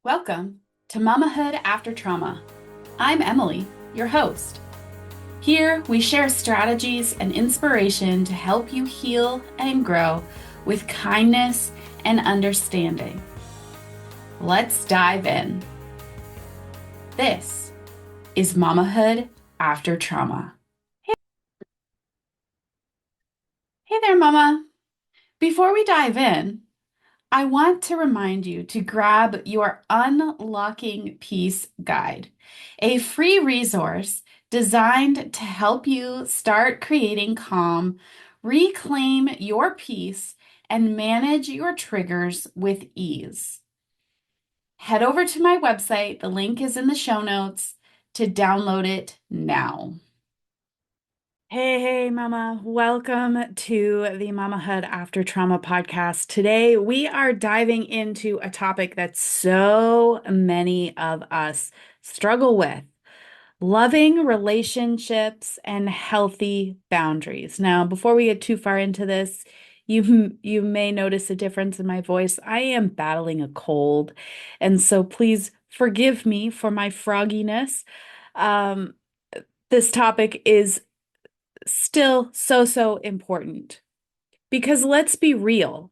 Welcome to Mamahood After Trauma. I'm Emily, your host. Here we share strategies and inspiration to help you heal and grow with kindness and understanding. Let's dive in. This is Mamahood After Trauma. Hey there, Mama. Before we dive in, I want to remind you to grab your Unlocking Peace Guide, a free resource designed to help you start creating calm, reclaim your peace, and manage your triggers with ease. Head over to my website, the link is in the show notes, to download it now. Hey, Mama. Welcome to the Mamahood After Trauma podcast. Today, we are diving into a topic that so many of us struggle with: loving relationships and healthy boundaries. Now, before we get too far into this, you may notice a difference in my voice. I am battling a cold, and so please forgive me for my frogginess. This topic is still so important, because let's be real.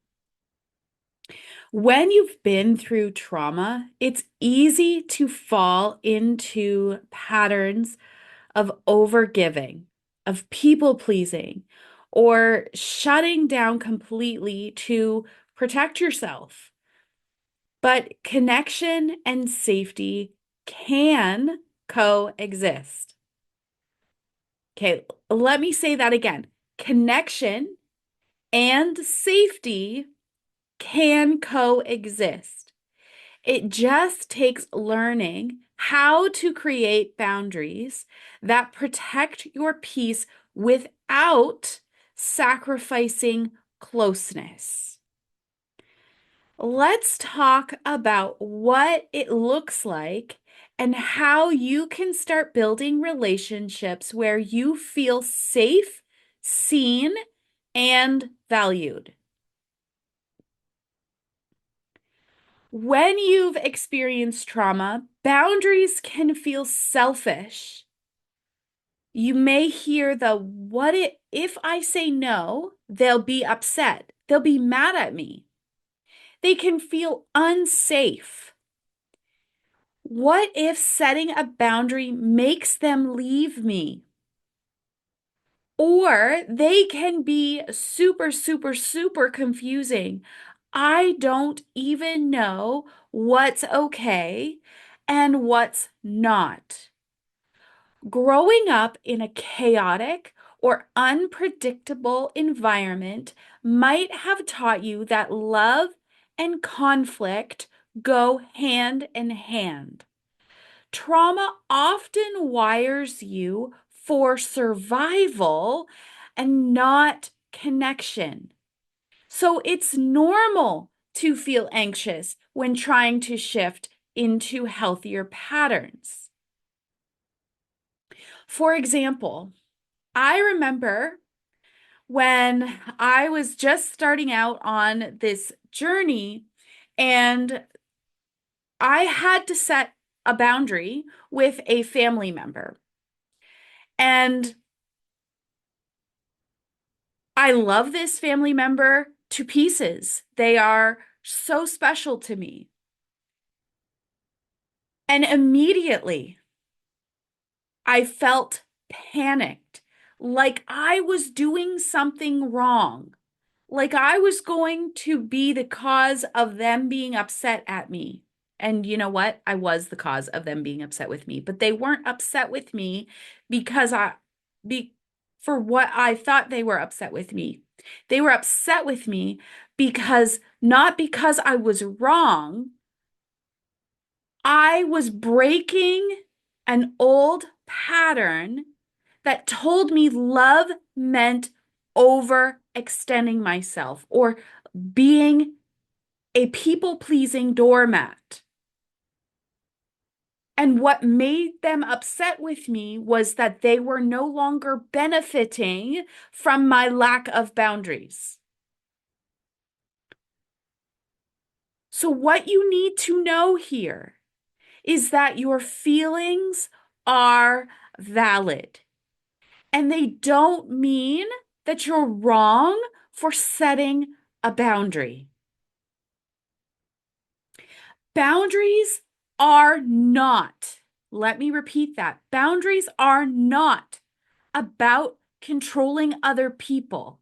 When you've been through trauma, it's easy to fall into patterns of overgiving, of people pleasing, or shutting down completely to protect yourself. But connection and safety can coexist. Okay, let me say that again. Connection and safety can coexist. It just takes learning how to create boundaries that protect your peace without sacrificing closeness. Let's talk about what it looks like and how you can start building relationships where you feel safe, seen, and valued. When you've experienced trauma, boundaries can feel selfish. You may hear the "what if I say no, they'll be upset. They'll be mad at me." They can feel unsafe. What if setting a boundary makes them leave me? Or they can be super confusing. I don't even know what's okay and what's not. Growing up in a chaotic or unpredictable environment might have taught you that love and conflict go hand in hand. Trauma often wires you for survival and not connection. So it's normal to feel anxious when trying to shift into healthier patterns. For example, I remember when I was just starting out on this journey and I had to set a boundary with a family member. And I love this family member to pieces. They are so special to me. And immediately I felt panicked, like I was doing something wrong, like I was going to be the cause of them being upset at me. And you know what? I was the cause of them being upset with me, but they weren't upset with me because for what I thought they were upset with me. They were upset with me because, not because I was wrong, I was breaking an old pattern that told me love meant overextending myself or being a people-pleasing doormat. And what made them upset with me was that they were no longer benefiting from my lack of boundaries. So what you need to know here is that your feelings are valid, and they don't mean that you're wrong for setting a boundary. Boundaries are not, let me repeat that, boundaries are not about controlling other people.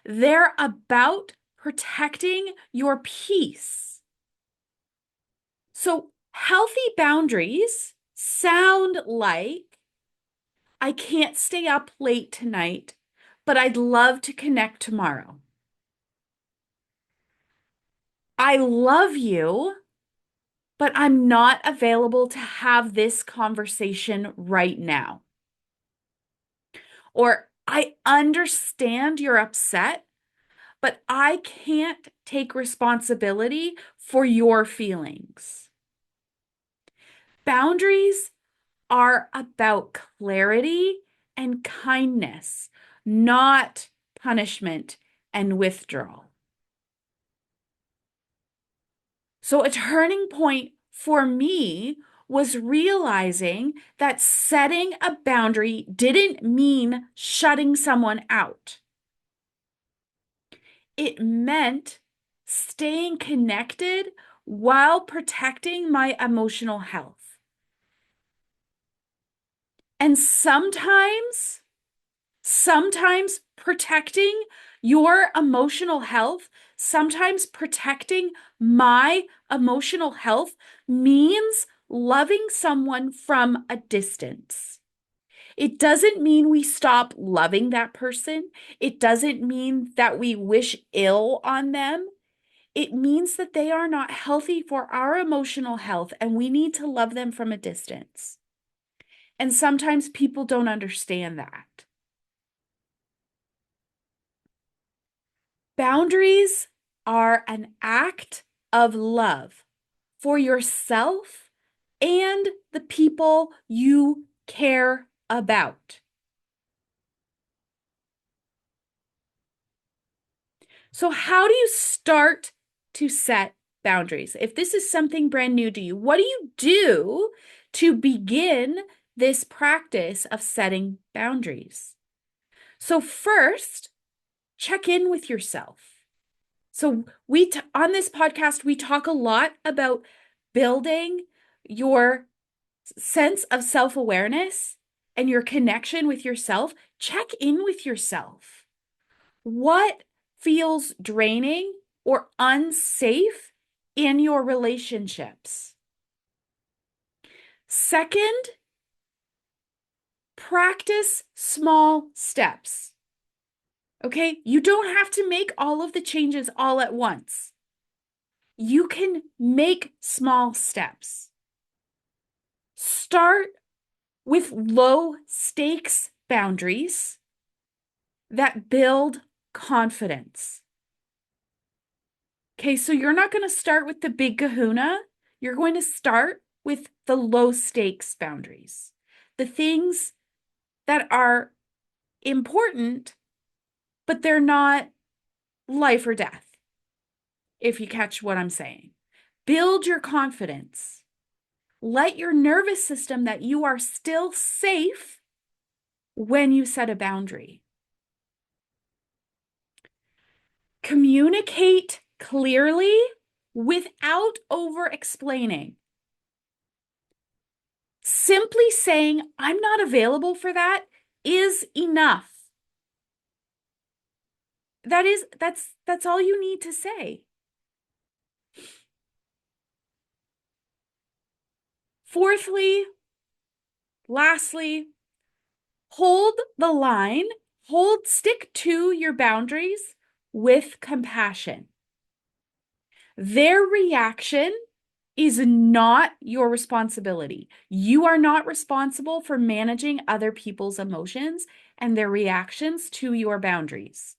They're about protecting your peace. So healthy boundaries sound like, I can't stay up late tonight, but I'd love to connect tomorrow. I love you, but I'm not available to have this conversation right now. Or I understand you're upset, but I can't take responsibility for your feelings. Boundaries are about clarity and kindness, not punishment and withdrawal. So a turning point for me was realizing that setting a boundary didn't mean shutting someone out. It meant staying connected while protecting my emotional health. And sometimes protecting your emotional health, sometimes protecting my emotional health means loving someone from a distance. It doesn't mean we stop loving that person. It doesn't mean that we wish ill on them. It means that they are not healthy for our emotional health and we need to love them from a distance. And sometimes people don't understand that. Boundaries are an act of love for yourself and the people you care about. So, how do you start to set boundaries? If this is something brand new to you, what do you do to begin this practice of setting boundaries? So, first, check in with yourself. So on this podcast, we talk a lot about building your sense of self-awareness and your connection with yourself. Check in with yourself. What feels draining or unsafe in your relationships? Second, practice small steps. Okay, you don't have to make all of the changes all at once. You can make small steps. Start with low stakes boundaries that build confidence. Okay, so you're not going to start with the big kahuna. You're going to start with the low stakes boundaries, the things that are important, but they're not life or death, if you catch what I'm saying. Build your confidence. Let your nervous system that you are still safe when you set a boundary. Communicate clearly without over-explaining. Simply saying, I'm not available for that is enough. That's all you need to say. Fourthly, lastly, hold the line, stick to your boundaries with compassion. Their reaction is not your responsibility. You are not responsible for managing other people's emotions and their reactions to your boundaries.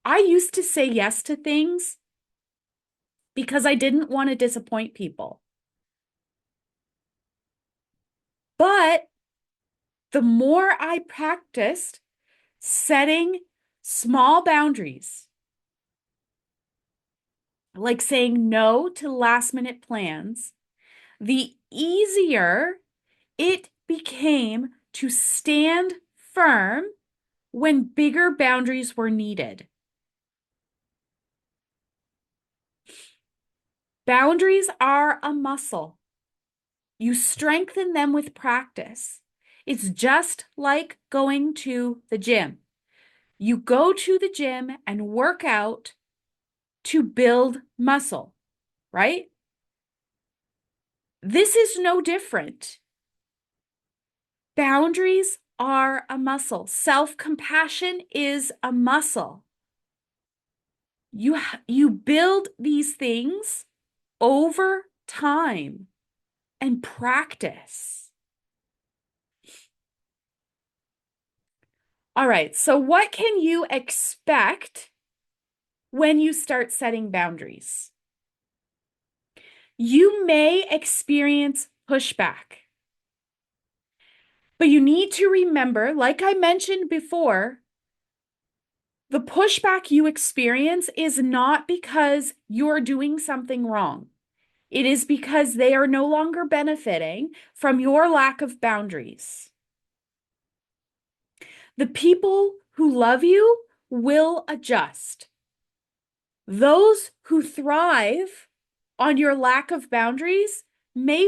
I used to say yes to things because I didn't want to disappoint people. But the more I practiced setting small boundaries, like saying no to last-minute plans, the easier it became to stand firm when bigger boundaries were needed. Boundaries are a muscle. You strengthen them with practice. It's just like going to the gym. You go to the gym and work out to build muscle, right? This is no different. Boundaries are a muscle. Self-compassion is a muscle. You build these things over time and practice. All right, so what can you expect when you start setting boundaries? You may experience pushback, but you need to remember, like I mentioned before, the pushback you experience is not because you're doing something wrong. It is because they are no longer benefiting from your lack of boundaries. The people who love you will adjust. Those who thrive on your lack of boundaries may